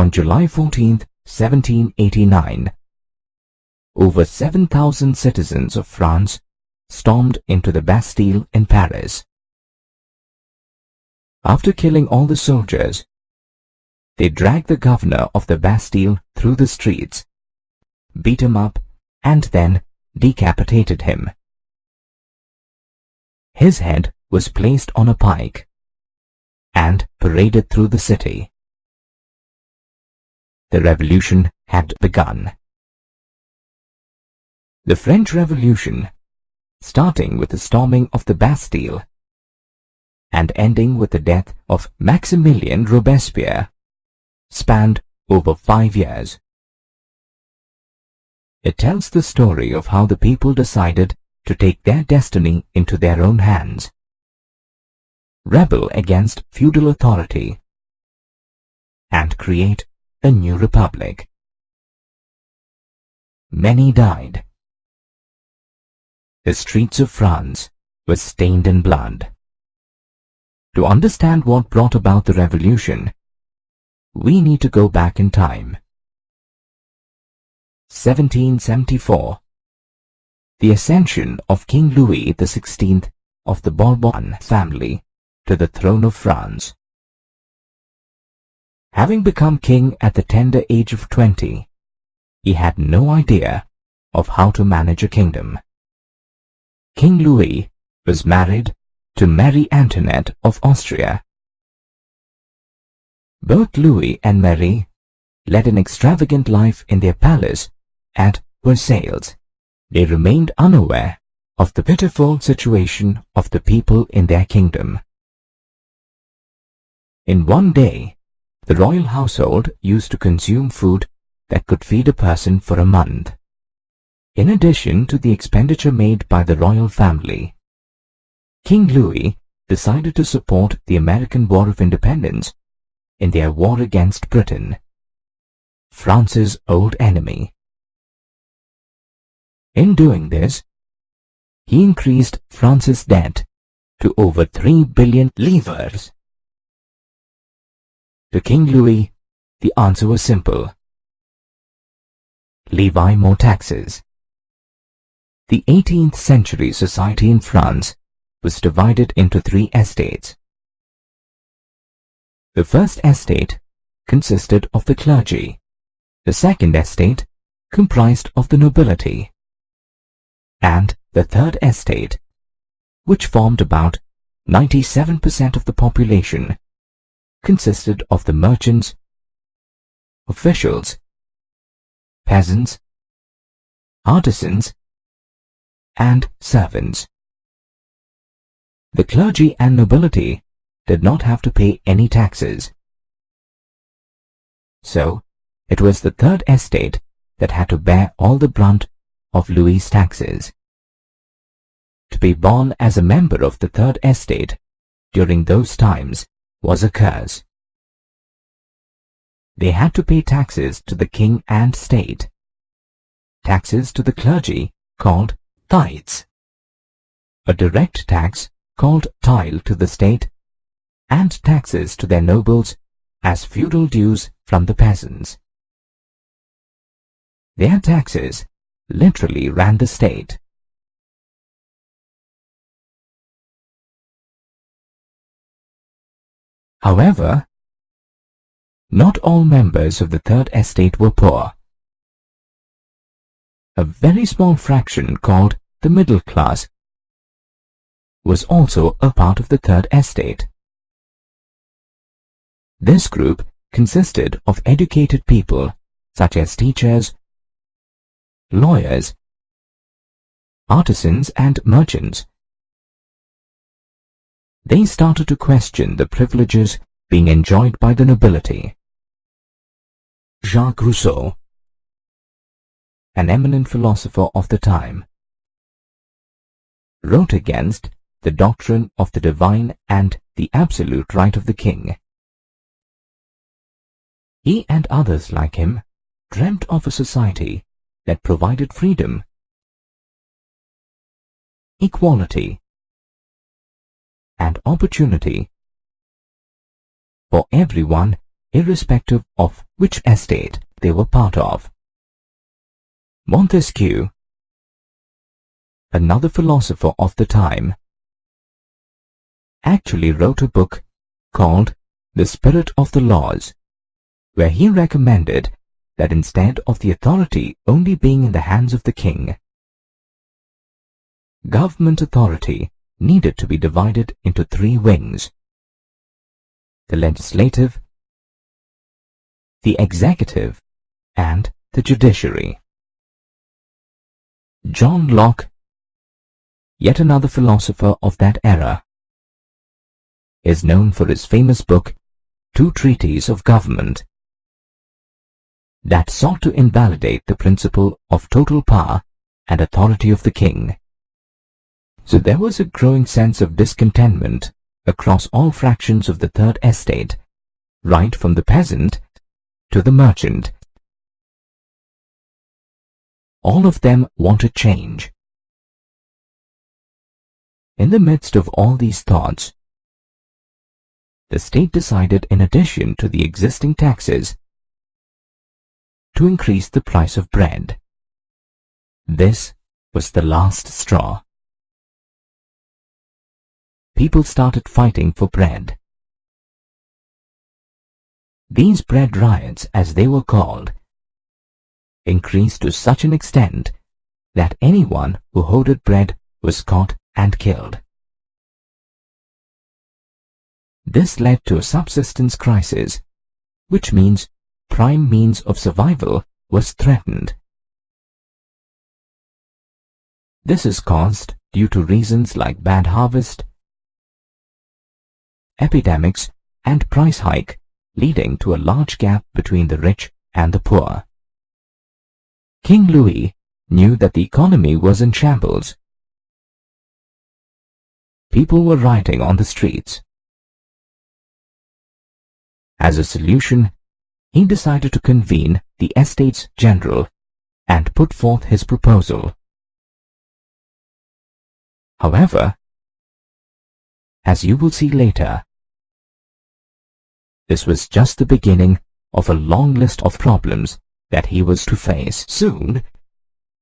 on July 14, 1789, over 7,000 citizens of France stormed into the Bastille in Paris. After killing all the soldiers, they dragged the governor of the Bastille through the streets, beat him up, and then decapitated him. His head was placed on a pike and paraded through the city. The revolution had begun. The French Revolution, starting with the storming of the Bastille and ending with the death of Maximilien Robespierre, spanned over 5 years. It tells the story of how the people decided to take their destiny into their own hands, rebel against feudal authority, and create a new republic. Many died. The streets of France were stained in blood. To understand what brought about the revolution, we need to go back in time. 1774. The ascension of King Louis XVI of the Bourbon family to the throne of France. Having become king at the tender age of 20, he had no idea of how to manage a kingdom. King Louis was married to Marie Antoinette of Austria. Both Louis and Marie led an extravagant life in their palace at Versailles. They remained unaware of the pitiful situation of the people in their kingdom. In one day, the royal household used to consume food that could feed a person for a month, in addition to the expenditure made by the royal family. King Louis decided to support the American War of Independence in their war against Britain, France's old enemy. In doing this, he increased France's debt to over 3 billion livres. To King Louis, the answer was simple: levy more taxes. The 18th century society in France was divided into 3 estates. The first estate consisted of the clergy. The second estate comprised of the nobility. And the third estate, which formed about 97% of the population, consisted of the merchants, officials, peasants, artisans, and servants. The clergy and nobility did not have to pay any taxes. So, it was the third estate that had to bear all the brunt of Louis' taxes. To be born as a member of the third estate during those times was a curse. They had to pay taxes to the king and state, taxes to the clergy called tithes, a direct tax called tille to the state, and taxes to their nobles as feudal dues from the peasants. Their taxes literally ran the state. However, not all members of the third estate were poor. A very small fraction called the middle class was also a part of the third estate. This group consisted of educated people such as teachers, lawyers, artisans, and merchants. They started to question the privileges being enjoyed by the nobility. Jacques Rousseau, an eminent philosopher of the time, wrote against the doctrine of the divine and the absolute right of the king. He and others like him dreamt of a society that provided freedom, equality, and opportunity for everyone irrespective of which estate they were part of. Montesquieu, another philosopher of the time, actually wrote a book called The Spirit of the Laws, where he recommended that instead of the authority only being in the hands of the king, government authority needed to be divided into three wings: the legislative, the executive, and the judiciary. John Locke, yet another philosopher of that era, is known for his famous book, Two Treatises of Government, that sought to invalidate the principle of total power and authority of the king. So there was a growing sense of discontentment across all fractions of the Third Estate, right from the peasant to the merchant. All of them wanted change. In the midst of all these thoughts, the state decided, in addition to the existing taxes, to increase the price of bread. This was the last straw. People started fighting for bread. These bread riots, as they were called, increased to such an extent that anyone who hoarded bread was caught and killed. This led to a subsistence crisis, which means prime means of survival was threatened. This is caused due to reasons like bad harvest, epidemics, and price hike, leading to a large gap between the rich and the poor. King Louis knew that the economy was in shambles. People were rioting on the streets. As a solution, he decided to convene the Estates General and put forth his proposal. However, as you will see later, this was just the beginning of a long list of problems that he was to face. Soon,